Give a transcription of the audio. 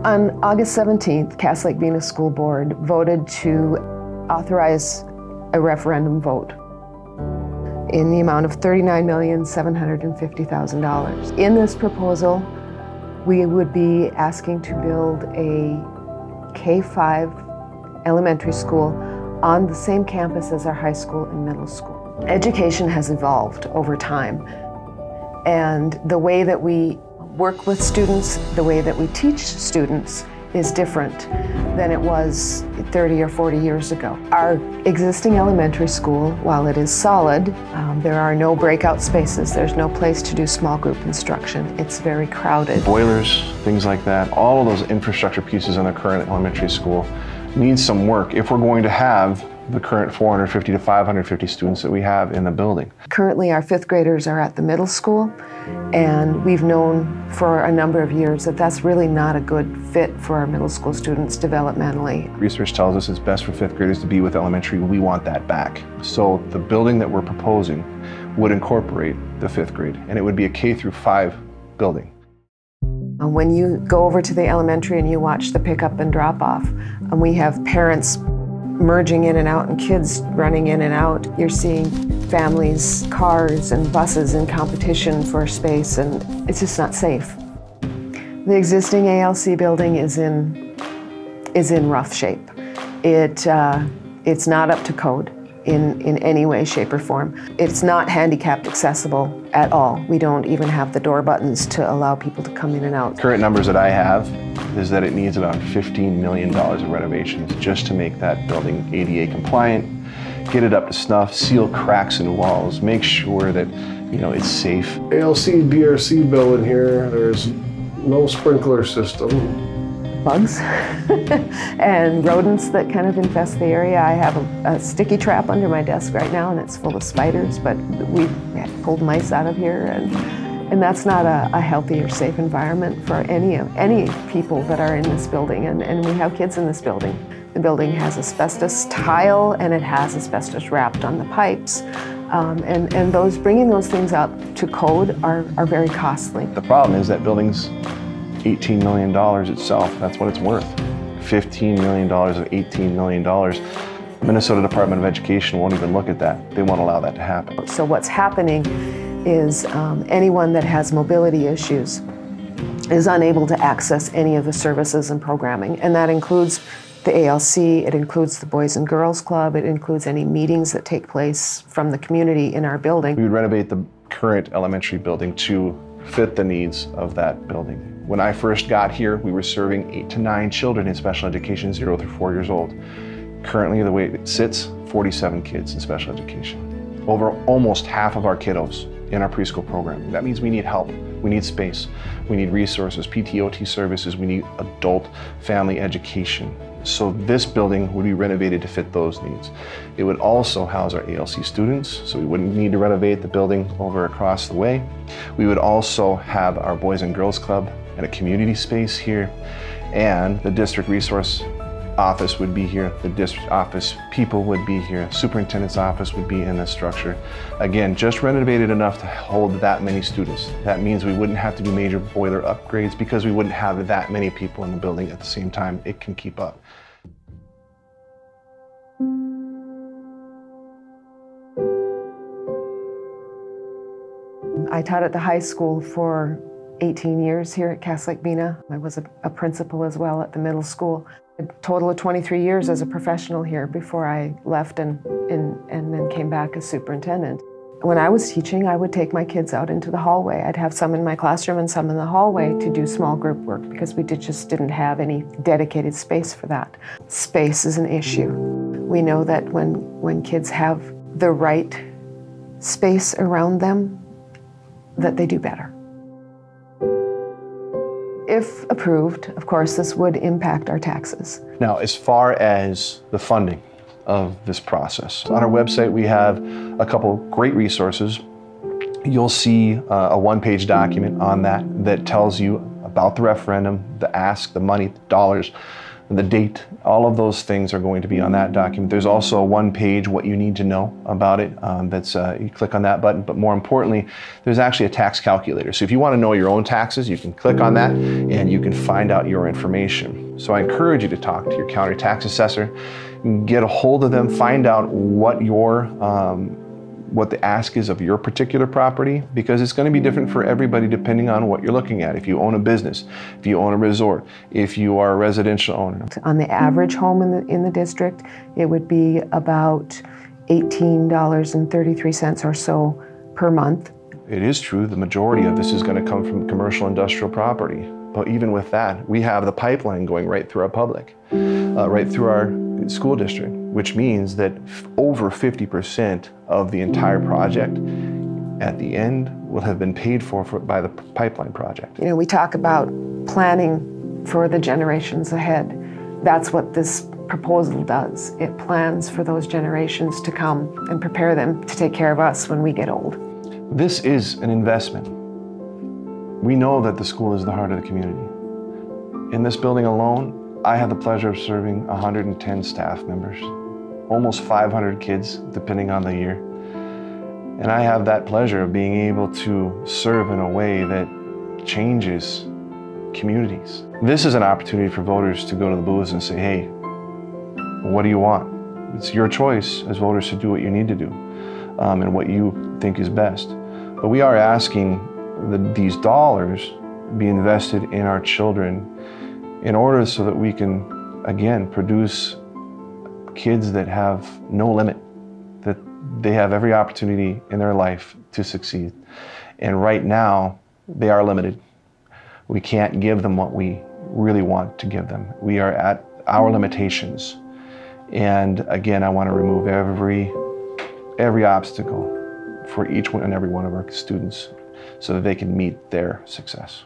On August 17th, Cass Lake-Bena School Board voted to authorize a referendum vote in the amount of $39,750,000. In this proposal, we would be asking to build a K-5 elementary school on the same campus as our high school and middle school. Education has evolved over time, and the way that we work with students, the way that we teach students is different than it was 30 or 40 years ago. Our existing elementary school, while it is solid, there are no breakout spaces. There's no place to do small group instruction. It's very crowded. Boilers, things like that, all of those infrastructure pieces in the current elementary school need some work if we're going to have the current 450 to 550 students that we have in the building. Currently, our 5th graders are at the middle school, and we've known for a number of years that that's really not a good fit for our middle school students developmentally. Research tells us it's best for 5th graders to be with elementary. We want that back. So the building that we're proposing would incorporate the 5th grade, and it would be a K through 5 building. When you go over to the elementary and you watch the pickup and drop off, and we have parents merging in and out and kids running in and out, you're seeing families, cars, and buses in competition for space, and it's just not safe. The existing ALC building is in rough shape. It's not up to code in any way, shape, or form. It's not handicapped accessible at all. We don't even have the door buttons to allow people to come in and out. Current numbers that I have is that it needs about $15 million of renovations just to make that building ADA compliant, get it up to snuff, seal cracks in walls, make sure that it's safe. ALC BRC building here, there's no sprinkler system. Bugs and rodents that kind of infest the area. I have a sticky trap under my desk right now, and it's full of spiders, but we've pulled mice out of here, and that's not a healthy or safe environment for any people that are in this building, and we have kids in this building. The building has asbestos tile, and it has asbestos wrapped on the pipes, and bringing those things up to code are very costly. The problem is that building's $18 million itself. That's what it's worth. $15 million of $18 million. Minnesota Department of Education won't even look at that. They won't allow that to happen. So what's happening is anyone that has mobility issues is unable to access any of the services and programming, and that includes the ALC, it includes the Boys and Girls Club, it includes any meetings that take place from the community in our building. We would renovate the current elementary building to fit the needs of that building. When I first got here, we were serving 8 to 9 children in special education, 0 through 4 years old. Currently, the way it sits, 47 kids in special education. Over almost half of our kiddos in our preschool program. That means we need help, we need space, we need resources, PTOT services, we need adult family education. So this building would be renovated to fit those needs. It would also house our ALC students, so we wouldn't need to renovate the building over across the way. We would also have our Boys and Girls Club and a community space here, and the district resource office would be here, the district office people would be here, superintendent's office would be in this structure. Again, just renovated enough to hold that many students. That means we wouldn't have to do major boiler upgrades because we wouldn't have that many people in the building at the same time. It can keep up. I taught at the high school for 18 years here at Cass Lake-Bena. I was a principal as well at the middle school. A total of 23 years as a professional here before I left and then came back as superintendent. When I was teaching, I would take my kids out into the hallway. I'd have some in my classroom and some in the hallway to do small group work because we just didn't have any dedicated space for that. Space is an issue. We know that when kids have the right space around them, that they do better. If approved, of course, this would impact our taxes. Now, as far as the funding of this process, on our website we have a couple great resources. You'll see a one-page document on that tells you about the referendum, the ask, the money, the dollars, the date, all of those things are going to be on that document. There's also a one-page what you need to know about it. You click on that button, but more importantly, there's actually a tax calculator. So if you want to know your own taxes, you can click on that and you can find out your information. So I encourage you to talk to your county tax assessor, get a hold of them, find out what what the ask is of your particular property, because it's going to be different for everybody depending on what you're looking at. If you own a business, if you own a resort, if you are a residential owner. On the average home in the district, it would be about $18.33 or so per month. It is true, the majority of this is going to come from commercial industrial property. But even with that, we have the pipeline going right through our public, right through our school district, which means that over 50% of the entire project at the end will have been paid for by the pipeline project. You know, we talk about planning for the generations ahead. That's what this proposal does. It plans for those generations to come and prepare them to take care of us when we get old. This is an investment. We know that the school is the heart of the community. In this building alone, I have the pleasure of serving 110 staff members, almost 500 kids, depending on the year. And I have that pleasure of being able to serve in a way that changes communities. This is an opportunity for voters to go to the booths and say, hey, what do you want? It's your choice as voters to do what you need to do and what you think is best. But we are asking that these dollars be invested in our children in order so that we can, again, produce kids that have no limit, that they have every opportunity in their life to succeed. And right now, they are limited. We can't give them what we really want to give them. We are at our limitations. And again, I want to remove every obstacle for each one and every one of our students so that they can meet their success.